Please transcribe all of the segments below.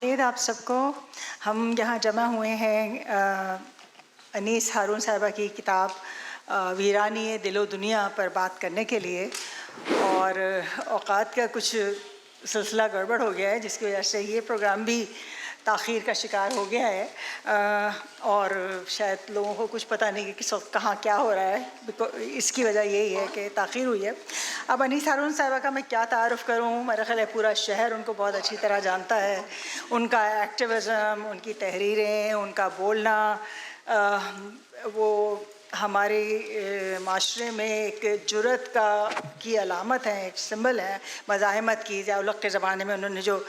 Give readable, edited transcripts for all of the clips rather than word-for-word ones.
خیر آپ سب کو. ہم یہاں جمع ہوئے ہیں انیس ہارون صاحبہ کی کتاب ویرانی دل و دنیا پر بات کرنے کے لیے، اور اوقات کا کچھ سلسلہ گڑبڑ ہو گیا ہے جس کی وجہ سے یہ پروگرام بھی تاخیر کا شکار ہو گیا ہے، اور شاید لوگوں کو کچھ پتہ نہیں کہ کس وقت کہاں کیا ہو رہا ہے. اس کی وجہ یہی ہے کہ تاخیر ہوئی ہے. اب انیس ہارون صاحبہ کا میں کیا تعارف کروں؟ میرا خیال ہے پورا شہر ان کو بہت اچھی طرح جانتا ہے. ان کا ایکٹیویزم، ان کی تحریریں، ان کا بولنا، وہ ہمارے معاشرے میں ایک جرأت کی علامت ہے، ایک سمبل ہے مزاحمت کی. ضیاء الحق کے زمانے میں انہوں نے جو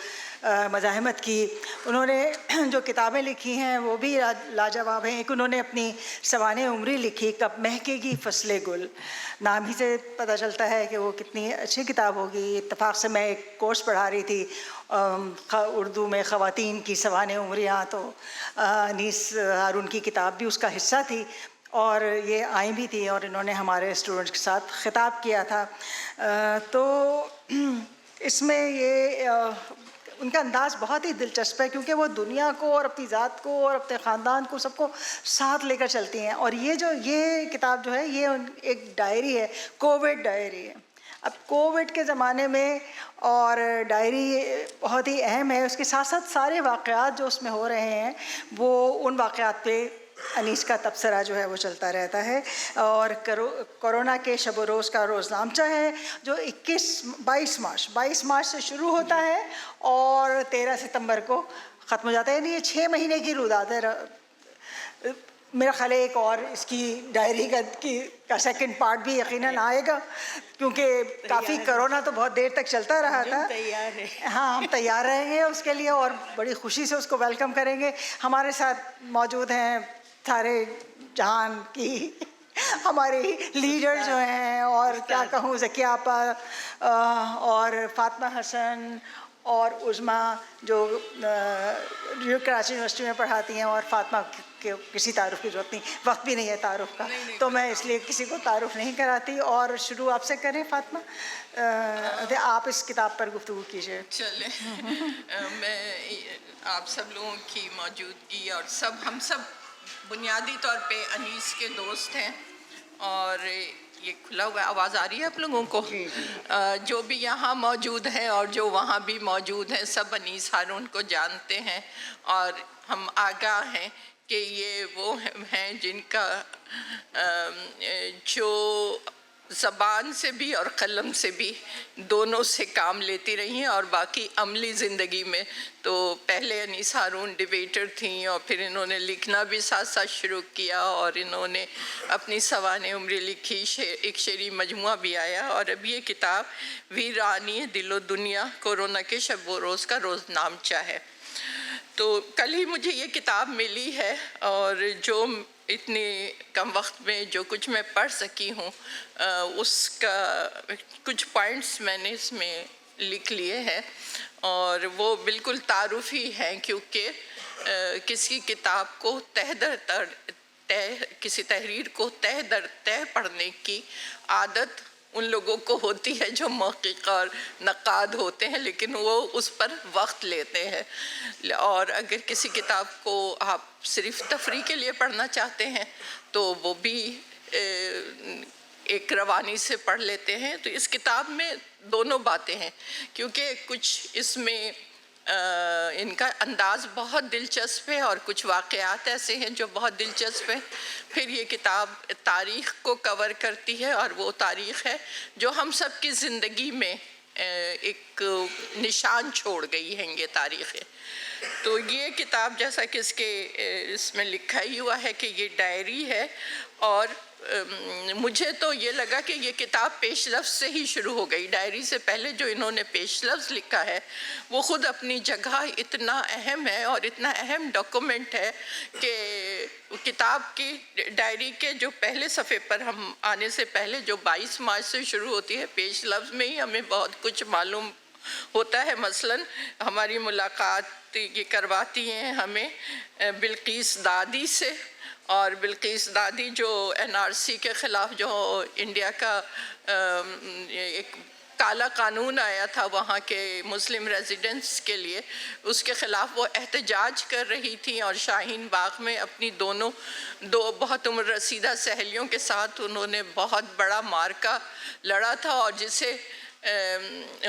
مزاحمت کی، انہوں نے جو کتابیں لکھی ہیں وہ بھی لاجواب ہیں. ایک انہوں نے اپنی سوانح عمری لکھی، کب مہکے گی فصل گل. نام ہی سے پتہ چلتا ہے کہ وہ کتنی اچھی کتاب ہوگی. اتفاق سے میں ایک کورس پڑھا رہی تھی اردو میں خواتین کی سوانح عمریاں، تو انیس ہارون کی کتاب بھی اس کا حصہ تھی اور یہ آئی بھی تھی، اور انہوں نے ہمارے اسٹوڈنٹس کے ساتھ خطاب کیا تھا. تو اس میں یہ ان کا انداز بہت ہی دلچسپ ہے، کیونکہ وہ دنیا کو اور اپنی ذات کو اور اپنے خاندان کو سب کو ساتھ لے کر چلتی ہیں. اور یہ کتاب جو ہے یہ ایک ڈائری ہے، کووڈ ڈائری ہے. اب کووڈ کے زمانے میں اور ڈائری بہت ہی اہم ہے، اس کے ساتھ ساتھ سارے واقعات جو اس میں ہو رہے ہیں وہ ان واقعات پہ انیس کا تبصرہ جو ہے وہ چلتا رہتا ہے. اور کورونا کے شب و روز کا روزنامچہ ہے جو 22 مارچ سے شروع ہوتا ہے اور 13 ستمبر کو ختم ہو جاتا ہے. یعنی یہ 6 مہینے کی روداد ہے. میرا خیال ہے ایک اور اس کی ڈائری کا سیکنڈ پارٹ بھی یقیناً آئے گا، کیونکہ کافی کرونا تو بہت دیر تک چلتا رہا تھا. ہاں، ہم تیار رہیں گے اس کے لیے اور بڑی خوشی سے اس کو ویلکم کریں گے. ہمارے ساتھ موجود ہیں سارے جہان کی ہمارے لیڈر جو ہیں، اور کیا کہوں، ذکیہ آپا اور فاطمہ حسن اور عظمیٰ جو کراچی یونیورسٹی میں پڑھاتی ہیں، اور فاطمہ کے کسی تعارف کی ضرورت نہیں، وقت بھی نہیں ہے تعارف کا، تو میں اس لیے کسی کو تعارف نہیں کراتی. اور شروع آپ سے کریں فاطمہ، آپ اس کتاب پر گفتگو کیجیے. چلیں، میں آپ سب لوگوں کی موجودگی اور ہم سب بنیادی طور پہ انیس کے دوست ہیں، اور یہ کھلا ہوا آواز آ رہی ہے آپ لوگوں کو؟ جو بھی یہاں موجود ہیں اور جو وہاں بھی موجود ہیں سب انیس ہارون کو جانتے ہیں، اور ہم آگاہ ہیں کہ یہ وہ ہیں جن کا جو زبان سے بھی اور قلم سے بھی دونوں سے کام لیتی رہی ہیں، اور باقی عملی زندگی میں تو پہلے انیس ہارون ڈیبیٹر تھیں، اور پھر انہوں نے لکھنا بھی ساتھ ساتھ شروع کیا، اور انہوں نے اپنی سوانح عمری لکھی، ایک شعری مجموعہ بھی آیا، اور اب یہ کتاب ویرانی دل و دنیا کورونا کے شب و روز کا روزنامچہ ہے. تو کل ہی مجھے یہ کتاب ملی ہے، اور جو اتنے کم وقت میں جو کچھ میں پڑھ سکی ہوں اس کا کچھ پوائنٹس میں نے اس میں لکھ لیے ہیں، اور وہ بالکل تعارفی ہیں، کیونکہ کسی کتاب کو کسی تحریر کو تہ در تہ پڑھنے کی عادت ان لوگوں کو ہوتی ہے جو محقق اور نقاد ہوتے ہیں، لیکن وہ اس پر وقت لیتے ہیں. اور اگر کسی کتاب کو آپ صرف تفریح کے لیے پڑھنا چاہتے ہیں تو وہ بھی ایک روانی سے پڑھ لیتے ہیں. تو اس کتاب میں دونوں باتیں ہیں، کیونکہ کچھ اس میں ان کا انداز بہت دلچسپ ہے، اور کچھ واقعات ایسے ہیں جو بہت دلچسپ ہیں. پھر یہ کتاب تاریخ کو کور کرتی ہے، اور وہ تاریخ ہے جو ہم سب کی زندگی میں ایک نشان چھوڑ گئی ہیں یہ تاریخیں. تو یہ کتاب جیسا کہ اس میں لکھا ہی ہوا ہے کہ یہ ڈائری ہے، اور مجھے تو یہ لگا کہ یہ کتاب پیش لفظ سے ہی شروع ہو گئی. ڈائری سے پہلے جو انہوں نے پیش لفظ لکھا ہے وہ خود اپنی جگہ اتنا اہم ہے اور اتنا اہم ڈاکومنٹ ہے کہ کتاب کی ڈائری کے جو پہلے صفحے پر ہم آنے سے پہلے جو 22 مارچ سے شروع ہوتی ہے، پیش لفظ میں ہی ہمیں بہت کچھ معلوم ہوتا ہے. مثلاً ہماری ملاقات یہ کرواتی ہیں ہمیں بلقیس دادی سے، اور بلقیس دادی جو NRC کے خلاف جو انڈیا کا ایک کالا قانون آیا تھا وہاں کے مسلم ریزیڈنٹس کے لیے، اس کے خلاف وہ احتجاج کر رہی تھیں، اور شاہین باغ میں اپنی دو بہت عمر رسیدہ سہیلیوں کے ساتھ انہوں نے بہت بڑا معرکہ لڑا تھا، اور جسے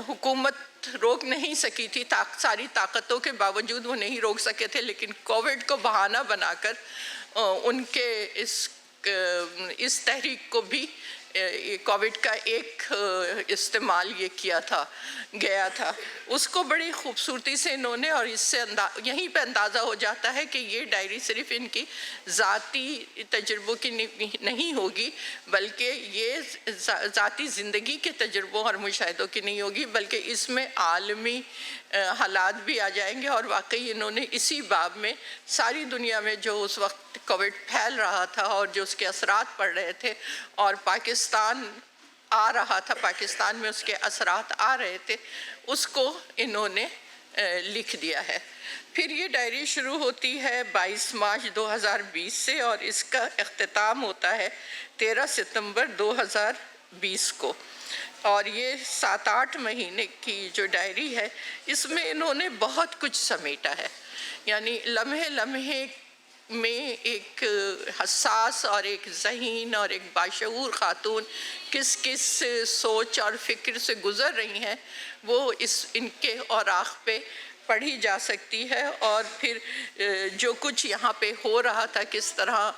حکومت روک نہیں سکی تھی، ساری طاقتوں کے باوجود وہ نہیں روک سکے تھے، لیکن کووڈ کو بہانہ بنا کر ان کے اس تحریک کو بھی کووڈ کا ایک استعمال یہ کیا تھا گیا تھا، اس کو بڑی خوبصورتی سے انہوں نے، اور اس سے یہیں پہ اندازہ ہو جاتا ہے کہ یہ ڈائری صرف ان کی ذاتی تجربوں کی نہیں ہوگی، بلکہ یہ ذاتی زندگی کے تجربوں اور مشاہدوں کی نہیں ہوگی، بلکہ اس میں عالمی حالات بھی آ جائیں گے، اور واقعی انہوں نے اسی باب میں ساری دنیا میں جو اس وقت کووڈ پھیل رہا تھا اور جو اس کے اثرات پڑ رہے تھے، اور پاکستان آ رہا تھا، پاکستان میں اس کے اثرات آ رہے تھے، اس کو انہوں نے لکھ دیا ہے۔ پھر یہ ڈائری شروع ہوتی ہے 22 مارچ 2020 سے، اور اس کا اختتام ہوتا ہے 13 ستمبر 2020 کو، اور یہ 7-8 مہینے کی جو ڈائری ہے اس میں انہوں نے بہت کچھ سمیٹا ہے، یعنی لمحے لمحے میں ایک حساس اور ایک ذہین اور ایک باشعور خاتون کس سوچ اور فکر سے گزر رہی ہیں، وہ ان کے اوراق پہ پڑھی جا سکتی ہے، اور پھر جو کچھ یہاں پہ ہو رہا تھا، کس طرح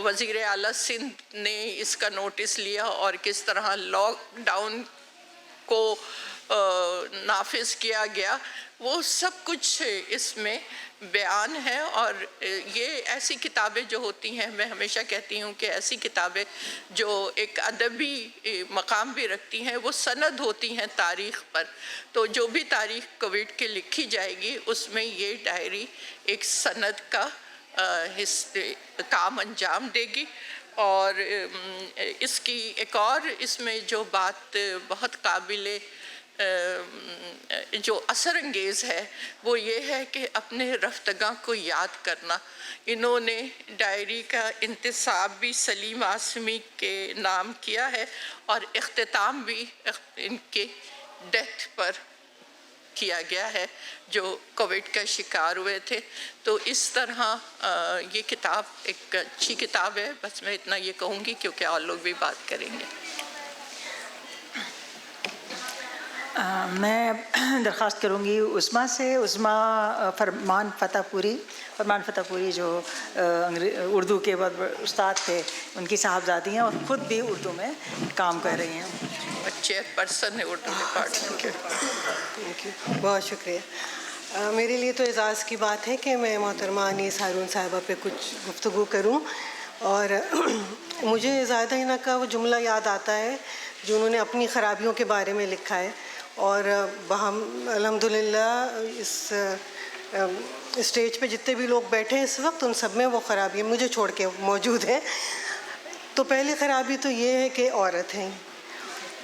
وزیر اعلیٰ سندھ نے اس کا نوٹس لیا اور کس طرح لاک ڈاؤن کو نافذ کیا گیا، وہ سب کچھ اس میں بیان ہے۔ اور یہ ایسی کتابیں جو ہوتی ہیں، میں ہمیشہ کہتی ہوں کہ ایسی کتابیں جو ایک ادبی مقام بھی رکھتی ہیں، وہ سند ہوتی ہیں تاریخ پر، تو جو بھی تاریخ کووڈ کی لکھی جائے گی اس میں یہ ڈائری ایک سند کا کام انجام دے گی۔ اور اس کی ایک اور اس میں جو بات بہت قابل جو اثر انگیز ہے وہ یہ ہے کہ اپنے رفتگاں کو یاد کرنا۔ انہوں نے ڈائری کا انتصاب بھی سلیم آسمی کے نام کیا ہے، اور اختتام بھی ان کے ڈیتھ پر کیا گیا ہے جو کووڈ کا شکار ہوئے تھے۔ تو اس طرح یہ کتاب ایک اچھی کتاب ہے، بس میں اتنا یہ کہوں گی کیونکہ اور لوگ بھی بات کریں گے۔ میں درخواست کروں گی عظمیٰ سے، عظمیٰ فرمان فتح پوری جو اردو کے بہت بڑے استاد تھے، ان کی صاحبزادی ہیں اور خود بھی اردو میں کام کر رہی ہیں، چیئرپرسن ہے اردو ڈپارٹمنٹ کے۔ بہت شکریہ۔ میرے لیے تو اعزاز کی بات ہے کہ میں محترمہ انیس ہارون صاحبہ پہ کچھ گفتگو کروں، اور مجھے زاہدہ حنا کا وہ جملہ یاد آتا ہے جو انہوں نے اپنی خرابیوں کے بارے میں لکھا ہے، اور الحمدللہ اس اسٹیج پہ جتنے بھی لوگ بیٹھے ہیں اس وقت، ان سب میں وہ خرابی مجھے چھوڑ کے موجود ہیں۔ تو پہلی خرابی تو یہ ہے کہ عورت ہیں،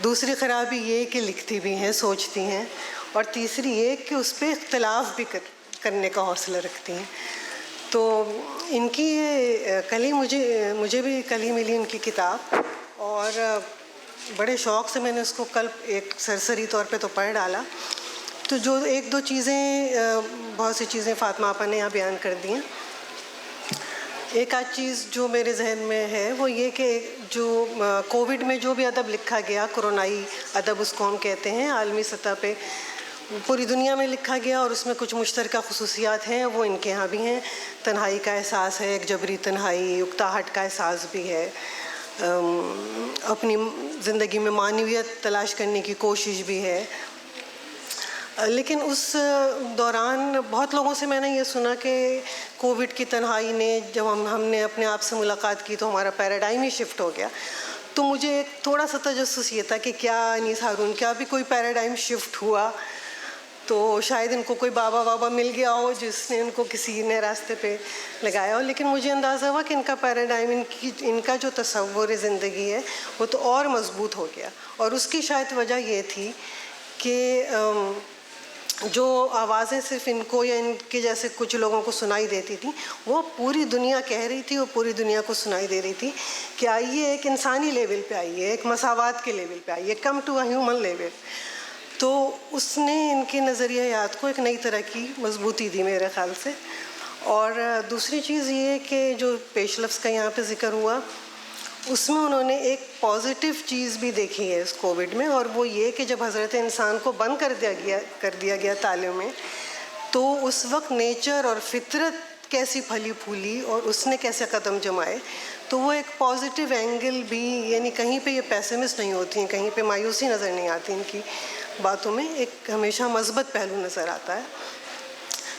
دوسری خرابی یہ کہ لکھتی بھی ہیں، سوچتی ہیں، اور تیسری یہ کہ اس پہ اختلاف بھی کرنے کا حوصلہ رکھتی ہیں۔ تو ان کی کل ہی مجھے بھی کل ہی ملی ان کی کتاب، اور بڑے شوق سے میں نے اس کو کل ایک سرسری طور پہ تو پڑھ ڈالا۔ تو جو ایک دو چیزیں، بہت سی چیزیں فاطمہ آپا نے یہاں بیان کر دی ہیں۔ ایک آدھ چیز جو میرے ذہن میں ہے وہ یہ کہ جو کووڈ میں جو بھی ادب لکھا گیا، کرونائی ادب اس کو ہم کہتے ہیں، عالمی سطح پہ پوری دنیا میں لکھا گیا، اور اس میں کچھ مشترکہ خصوصیات ہیں، وہ ان کے ہاں بھی ہیں۔ تنہائی کا احساس ہے، ایک جبری تنہائی، اکتاہٹ کا احساس بھی ہے، اپنی زندگی میں معنویت تلاش کرنے کی کوشش بھی ہے۔ لیکن اس دوران بہت لوگوں سے میں نے یہ سنا کہ کووڈ کی تنہائی نے، جب ہم نے اپنے آپ سے ملاقات کی تو ہمارا پیراڈائم ہی شفٹ ہو گیا۔ تو مجھے ایک تھوڑا سا تجسس یہ تھا کہ کیا انیس ہارون کیا بھی کوئی پیراڈائم شفٹ ہوا، تو شاید ان کو کوئی بابا مل گیا ہو جس نے ان کو کسی نئے راستے پہ لگایا ہو۔ لیکن مجھے اندازہ ہوا کہ ان کا پیراڈائم، ان کا جو تصور زندگی ہے وہ تو اور مضبوط ہو گیا، اور اس کی شاید وجہ یہ تھی کہ جو آوازیں صرف ان کو یا ان کے جیسے کچھ لوگوں کو سنائی دیتی تھیں، وہ پوری دنیا کہہ رہی تھی، وہ پوری دنیا کو سنائی دے رہی تھی کہ آئیے ایک انسانی لیول پہ آئیے، ایک مساوات کے لیول پہ آئیے، come to a human level. تو اس نے ان کے نظریات کو ایک نئی طرح کی مضبوطی دی میرے خیال سے. اور دوسری چیز یہ ہے کہ جو پیش لفظ کا یہاں پہ ذکر ہوا، اس میں انہوں نے ایک پازیٹیو چیز بھی دیکھی ہے اس کووڈ میں، اور وہ یہ کہ جب حضرت انسان کو بند کر دیا گیا تعلیم میں، تو اس وقت نیچر اور فطرت کیسی پھلی پھولی اور اس نے کیسے قدم جمائے. تو وہ ایک پازیٹیو اینگل بھی، یعنی کہیں پہ یہ پیسمسٹ نہیں ہوتی ہیں، کہیں پہ مایوسی نظر نہیں آتی ان کی باتوں میں، ایک ہمیشہ مثبت پہلو نظر آتا ہے.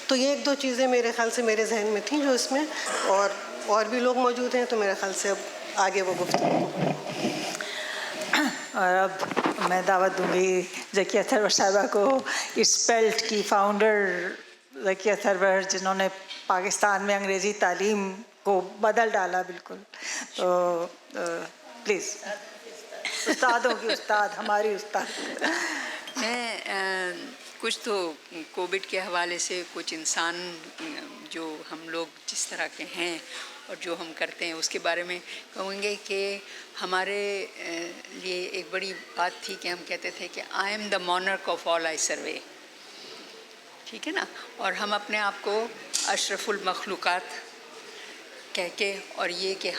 تو یہ ایک دو چیزیں میرے خیال سے میرے ذہن میں تھیں جو اس میں، اور بھی لوگ موجود ہیں تو میرے خیال سے اب آگے وہ گفتگو. اور اب میں دعوت دوں گی ذکیہ سرور صاحبہ کو، اسپیلٹ کی فاؤنڈر ذکیہ سرور، جنہوں نے پاکستان میں انگریزی تعلیم کو بدل ڈالا بالکل. تو پلیز استادوں کی استاد، ہماری استاد. میں کچھ تو کووڈ کے حوالے سے کچھ انسان جو ہم لوگ جس طرح کے ہیں اور جو ہم کرتے ہیں اس کے بارے میں کہوں گے کہ ہمارے لیے ایک بڑی بات تھی کہ ہم کہتے تھے کہ I am the monarch of all I survey, ٹھیک ہے نا، اور ہم اپنے آپ کو اشرف المخلوقات کہہ کے، اور یہ کہ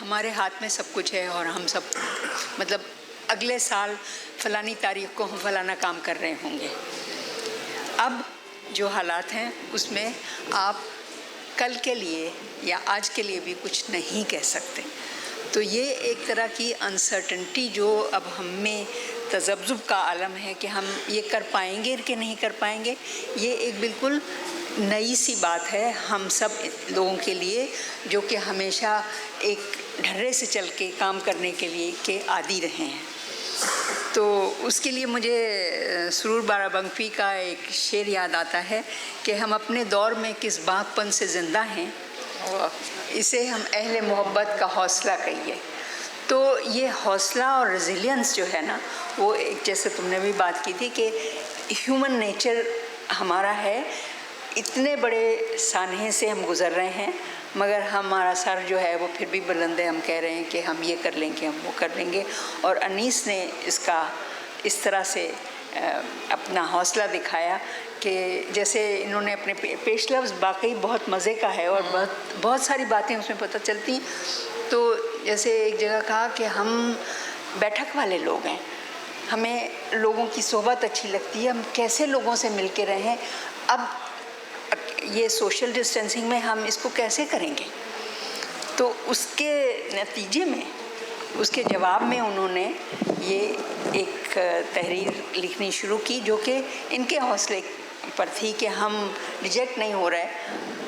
ہمارے ہاتھ میں سب کچھ ہے اور ہم سب مطلب اگلے سال فلانی تاریخ کو ہم فلانا کام کر رہے ہوں گے. اب جو حالات ہیں اس میں آپ کل کے لیے یا آج کے لیے بھی کچھ نہیں کہہ سکتے. تو یہ ایک طرح کی انسرٹنٹی جو اب ہم میں تذبذب کا عالم ہے کہ ہم یہ کر پائیں گے کہ نہیں کر پائیں گے، یہ ایک بالکل نئی سی بات ہے ہم سب لوگوں کے لیے، جو کہ ہمیشہ ایک ڈھرے سے چل کے کام کرنے کے لیے کہ عادی رہے ہیں. تو اس کے لیے مجھے سرور بارابنکی کا ایک شعر یاد آتا ہے کہ ہم اپنے دور میں کس باغ پن سے زندہ ہیں، اسے ہم اہل محبت کا حوصلہ کہیے. تو یہ حوصلہ اور ریزیلینس جو ہے نا، وہ ایک جیسے تم نے بھی بات کی تھی کہ ہیومن نیچر ہمارا ہے. اتنے بڑے سانحے سے ہم گزر رہے ہیں مگر ہمارا سر جو ہے وہ پھر بھی بلند ہے. ہم کہہ رہے ہیں کہ ہم یہ کر لیں گے، ہم وہ کر لیں گے. اور انیس نے اس کا اس طرح سے اپنا حوصلہ دکھایا کہ جیسے انہوں نے اپنے پیش لفظ واقعی بہت مزے کا ہے اور بہت ساری باتیں اس میں پتہ چلتی. تو جیسے ایک جگہ کہا کہ ہم بیٹھک والے لوگ ہیں، ہمیں لوگوں کی صحبت اچھی لگتی ہے، ہم کیسے لوگوں سے مل کے رہیں. اب یہ سوشل ڈسٹینسنگ میں ہم اس کو کیسے کریں گے؟ تو اس کے نتیجے میں، اس کے جواب میں انہوں نے یہ ایک تحریر لکھنی شروع کی جو کہ ان کے حوصلے پر تھی کہ ہم ریجیکٹ نہیں ہو رہے،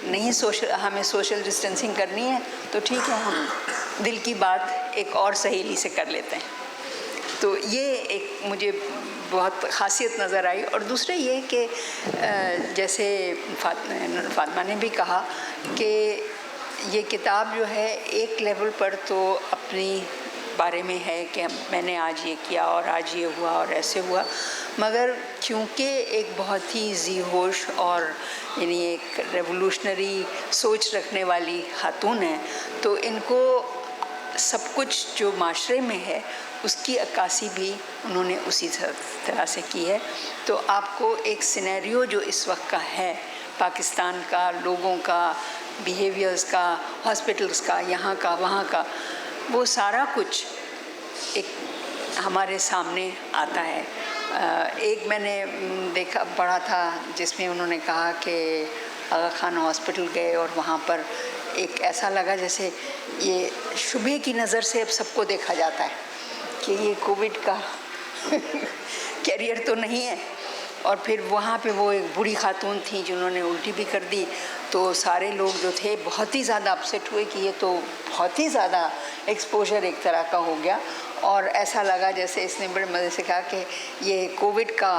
نہیں ہمیں سوشل ڈسٹینسنگ کرنی ہے تو ٹھیک ہے، ہم دل کی بات ایک اور سہیلی سے کر لیتے ہیں. تو یہ ایک مجھے بہت خاصیت نظر آئی. اور دوسرے یہ کہ جیسے فاطمہ نے بھی کہا کہ یہ کتاب جو ہے ایک لیول پر تو اپنی بارے میں ہے کہ میں نے آج یہ کیا اور آج یہ ہوا اور ایسے ہوا، مگر کیونکہ ایک بہت ہی ذی ہوش اور یعنی ایک ریولوشنری سوچ رکھنے والی خاتون ہیں، تو ان کو سب کچھ جو معاشرے میں ہے اس کی عکاسی بھی انہوں نے اسی طرح سے کی ہے. تو آپ کو ایک سینیریو جو اس وقت کا ہے پاکستان کا، لوگوں کا بیہیویئرز کا، ہاسپٹلز کا، یہاں کا وہاں کا، وہ سارا کچھ ایک ہمارے سامنے آتا ہے. ایک میں نے پڑھا تھا جس میں انہوں نے کہا کہ آغا خان ہاسپٹل گئے اور وہاں پر ایک ایسا لگا جیسے یہ شبہ کی نظر سے اب سب کو دیکھا جاتا ہے کہ یہ کووڈ کا کیریئر تو نہیں ہے. اور پھر وہاں پہ وہ ایک بوڑھی خاتون تھیں جنہوں نے الٹی بھی کر دی. تو سارے لوگ جو تھے بہت ہی زیادہ اپسیٹ ہوئے کہ یہ تو بہت ہی زیادہ ایکسپوجر ایک طرح کا ہو گیا. اور ایسا لگا جیسے اس نے بڑے مزے سے کہا کہ یہ کووڈ کا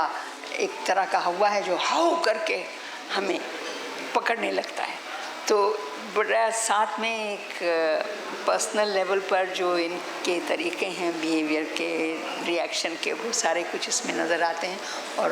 ایک طرح کا ہوا ہے جو ہاؤ کر کے ہمیں پکڑنے لگتا ہے. تو بڑا ساتھ میں ایک پرسنل لیول پر جو ان کے طریقے ہیں بیہیویئر کے، ریاکشن کے، وہ سارے کچھ اس میں نظر آتے ہیں. اور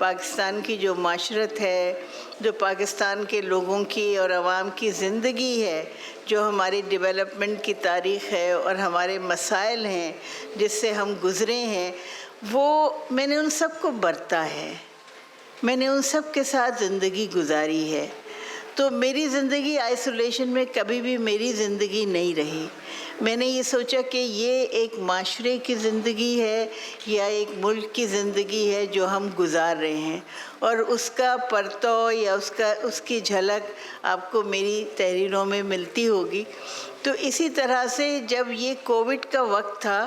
پاکستان کی جو معاشرت ہے، جو پاکستان کے لوگوں کی اور عوام کی زندگی ہے، جو ہماری ڈیولپمنٹ کی تاریخ ہے اور ہمارے مسائل ہیں جس سے ہم گزرے ہیں، وہ میں نے ان سب کو برتا ہے، میں نے ان سب کے ساتھ زندگی گزاری ہے۔ تو میری زندگی آئسولیشن میں کبھی بھی میری زندگی نہیں رہی۔ میں نے یہ سوچا کہ یہ ایک معاشرے کی زندگی ہے یا ایک ملک کی زندگی ہے جو ہم گزار رہے ہیں، اور اس کا پرتو یا اس کی جھلک آپ کو میری تحریروں میں ملتی ہوگی۔ تو اسی طرح سے جب یہ کووڈ کا وقت تھا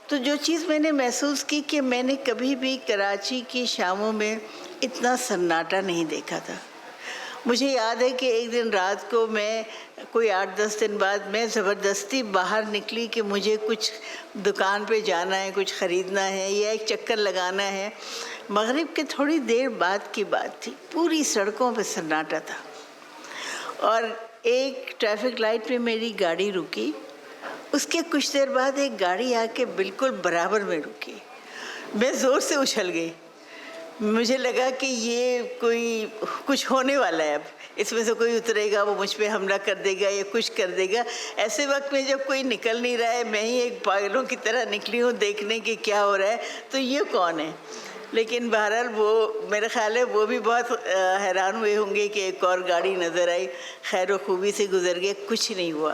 تو جو چیز میں نے محسوس کی کہ میں نے کبھی بھی کراچی کی شاموں میں اتنا سناٹا نہیں دیکھا تھا۔ مجھے یاد ہے کہ ایک دن رات کو میں کوئی 8-10 دن بعد میں زبردستی باہر نکلی کہ مجھے کچھ دکان پہ جانا ہے، کچھ خریدنا ہے یا ایک چکر لگانا ہے۔ مغرب کے تھوڑی دیر بعد کی بات تھی، پوری سڑکوں پہ سناٹا تھا، اور ایک ٹریفک لائٹ پہ میری گاڑی رکی۔ اس کے کچھ دیر بعد ایک گاڑی آ کے بالکل برابر میں رکی۔ میں زور سے اچھل گئی، مجھے لگا کہ یہ کوئی کچھ ہونے والا ہے، اب اس میں سے کوئی اترے گا، وہ مجھ پہ حملہ کر دے گا یا کچھ کر دے گا۔ ایسے وقت میں جب کوئی نکل نہیں رہا ہے، میں ہی ایک پاگلوں کی طرح نکلی ہوں دیکھنے کہ کیا ہو رہا ہے، تو یہ کون ہے؟ لیکن بہرحال وہ میرا خیال ہے وہ بھی بہت حیران ہوئے ہوں گے کہ ایک اور گاڑی نظر آئی، خیر و خوبی سے گزر گئے، کچھ نہیں ہوا۔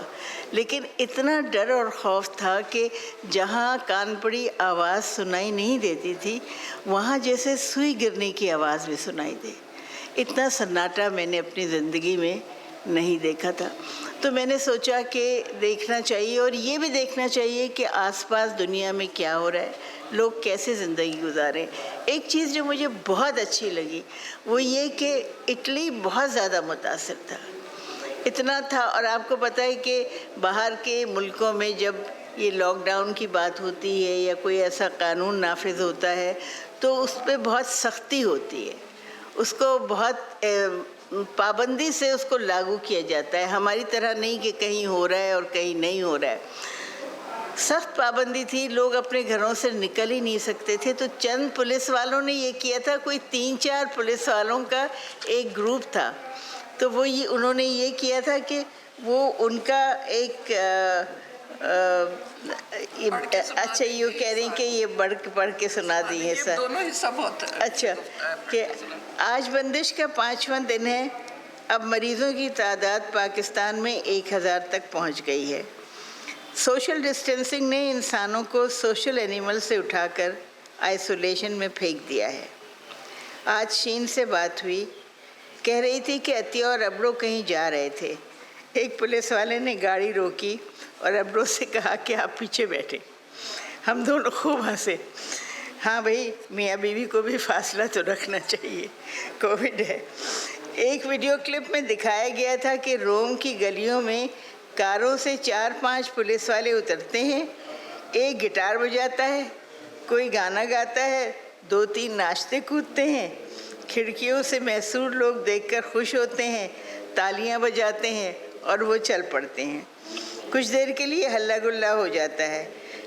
لیکن اتنا ڈر اور خوف تھا کہ جہاں کان پڑی آواز سنائی نہیں دیتی تھی، وہاں جیسے سوئی گرنے کی آواز بھی سنائی دے۔ اتنا سناٹا میں نے اپنی زندگی میں نہیں دیکھا تھا۔ تو میں نے سوچا کہ دیکھنا چاہیے، اور یہ بھی دیکھنا چاہیے کہ آس پاس دنیا میں کیا ہو رہا ہے، لوگ کیسے زندگی گزاریں۔ ایک چیز جو مجھے بہت اچھی لگی وہ یہ کہ اٹلی بہت زیادہ متاثر تھا، اتنا تھا۔ اور آپ کو پتہ ہے کہ باہر کے ملکوں میں جب یہ لاک ڈاؤن کی بات ہوتی ہے یا کوئی ایسا قانون نافذ ہوتا ہے تو اس پہ بہت سختی ہوتی ہے، اس کو بہت پابندی سے اس کو لاگو کیا جاتا ہے، ہماری طرح نہیں کہ کہیں ہو رہا ہے اور کہیں نہیں ہو رہا ہے۔ سخت پابندی تھی، لوگ اپنے گھروں سے نکل ہی نہیں سکتے تھے۔ تو چند پولیس والوں نے یہ کیا تھا، کوئی 3-4 پولیس والوں کا ایک گروپ تھا، تو وہ انہوں نے یہ کیا تھا کہ وہ ان کا ایک اچھا یہ کہہ رہی ہیں کہ یہ پڑھ کے سنا دی ہے سر، دونوں حصہ بہت اچھا، کہ آج بندش کا 5واں دن ہے، اب مریضوں کی تعداد پاکستان میں 1000 تک پہنچ گئی ہے۔ سوشل ڈسٹینسنگ نے انسانوں کو سوشل اینیمل سے اٹھا کر آئسولیشن میں پھینک دیا ہے۔ آج شین سے بات ہوئی، کہہ رہی تھی کہ عطیہ اور ابرو کہیں جا رہے تھے۔ ایک پولیس والے نے گاڑی روکی اور ابرو سے کہا کہ آپ پیچھے بیٹھے۔ ہم دونوں خوب ہنسے۔ ہاں بھائی، میاں بیوی کو بھی فاصلہ تو رکھنا چاہیے، کووڈ ہے۔ ایک ویڈیو کلپ میں دکھایا گیا تھا کہ روم کی گلیوں میں کاروں سے 4-5 پولیس والے اترتے ہیں، ایک گٹار بجاتا ہے، کوئی گانا گاتا ہے، 2-3 ناچتے کودتے ہیں، کھڑکیوں سے محصور لوگ دیکھ کر خوش ہوتے ہیں، تالیاں بجاتے ہیں اور وہ چل پڑتے ہیں۔ کچھ دیر کے لیے ہلہ گلہ ہو جاتا ہے۔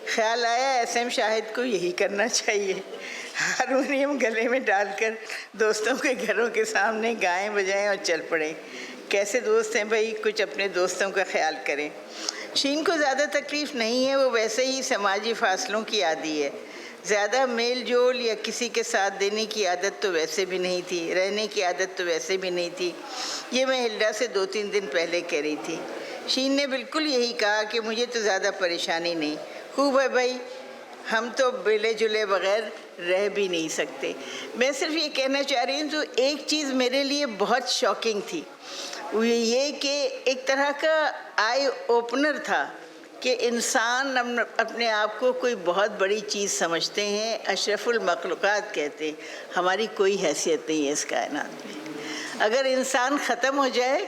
خیال آیا SM شاہد کو یہی کرنا چاہیے، ہارمونیم گلے میں ڈال کر دوستوں کے گھروں کے سامنے گائیں بجائیں اور چل پڑیں۔ کیسے دوست ہیں بھائی، کچھ اپنے دوستوں کا خیال کریں۔ شین کو زیادہ تکلیف نہیں ہے، وہ ویسے ہی سماجی فاصلوں کی عادی ہے۔ زیادہ میل جول یا کسی کے ساتھ دینے کی عادت تو ویسے بھی نہیں تھی، رہنے کی عادت تو ویسے بھی نہیں تھی۔ یہ میں ہلڈا سے 2-3 دن پہلے کہہ رہی تھی۔ شین نے بالکل یہی کہا کہ مجھے تو زیادہ پریشانی نہیں، خوب ہے بھائی، ہم تو ملے جلے بغیر رہ بھی نہیں سکتے۔ میں صرف یہ کہنا چاہ رہی ہوں، تو ایک چیز میرے لیے بہت شاکنگ تھی، وہ یہ کہ ایک طرح کا آئی اوپنر تھا کہ انسان اپنے آپ کو کوئی بہت بڑی چیز سمجھتے ہیں، اشرف المخلوقات کہتے ہیں۔ ہماری کوئی حیثیت نہیں ہے اس کائنات میں۔ اگر انسان ختم ہو جائے،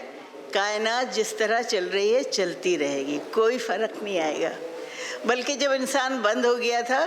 کائنات جس طرح چل رہی ہے چلتی رہے گی، کوئی فرق نہیں آئے گا۔ بلکہ جب انسان بند ہو گیا تھا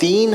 3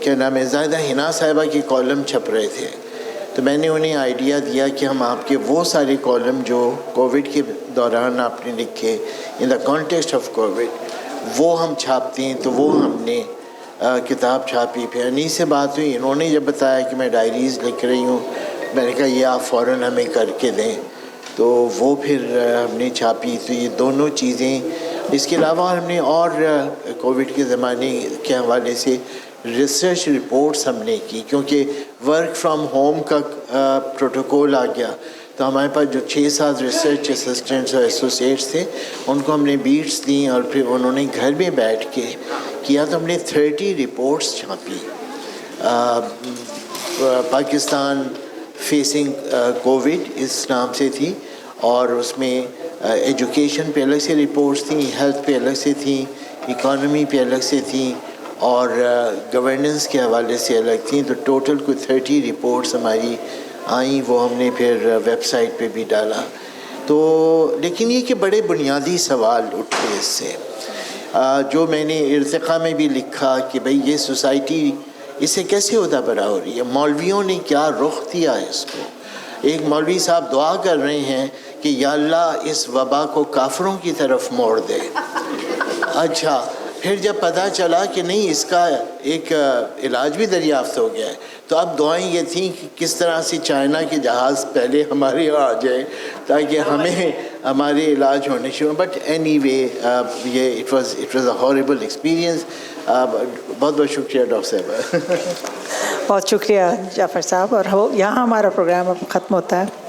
کیا نام ہے زاہدہ حنا صاحبہ کی کالم چھپ رہے تھے، تو میں نے انہیں آئیڈیا دیا کہ ہم آپ کے وہ سارے کالم جو کووڈ کے دوران آپ نے لکھے ان دا کانٹیکسٹ آف کووڈ وہ ہم چھاپتے ہیں، تو وہ ہم نے کتاب چھاپی۔ پھر انہیں سے بات ہوئی، انہوں نے جب بتایا کہ میں ڈائریز لکھ رہی ہوں، میں نے کہا یہ آپ فوراً ہمیں کر کے دیں، تو وہ پھر ہم نے چھاپی۔ تو یہ دونوں چیزیں، اس کے علاوہ ہم نے اور کووڈ کے زمانے کے حوالے سے ریسرچ رپورٹس ہم نے کی، کیونکہ ورک فرام ہوم کا پروٹوکول آ گیا، تو ہمارے پاس جو 6-7 ریسرچ اسسٹنٹس اور ایسوسیٹس تھے ان کو ہم نے بیٹس دیں، اور پھر انہوں نے گھر میں بیٹھ کے کیا، تو ہم نے 30 رپورٹس چھاپی، پاکستان فیسنگ کووڈ اس نام سے تھی، اور اس میں ایجوکیشن پہ الگ سے رپورٹس تھیں، ہیلتھ پہ الگ سے تھیں، اکانومی پہ الگ سے تھیں، اور گورننس کے حوالے سے الگ تھیں۔ تو ٹوٹل کوئی 30 رپورٹس ہماری آئیں، وہ ہم نے پھر ویب سائٹ پہ بھی ڈالا۔ تو لیکن یہ کہ بڑے بنیادی سوال اٹھے اس سے، جو میں نے ارتقاء میں بھی لکھا کہ بھئی یہ سوسائٹی اس سے کیسے عہدہ برا ہو رہی ہے، مولویوں نے کیا رخ دیا ہے اس کو۔ ایک مولوی صاحب دعا کر رہے ہیں کہ یا اللہ اس وبا کو کافروں کی طرف موڑ دے۔ اچھا، پھر جب پتہ چلا کہ نہیں اس کا ایک علاج بھی دریافت ہو گیا ہے، تو اب دعائیں یہ تھیں کہ کس طرح سے چائنا کے جہاز پہلے ہمارے یہاں آ جائے تاکہ ہمیں ہمارے علاج ہونے شروع۔ بٹ اینی وے یہ اٹ واز اے ہارریبل ایکسپیرئنس۔ بہت بہت شکریہ ڈاکٹر صاحبہ۔ بہت شکریہ جعفر صاحب، اور یہاں ہمارا پروگرام اب ختم ہوتا ہے۔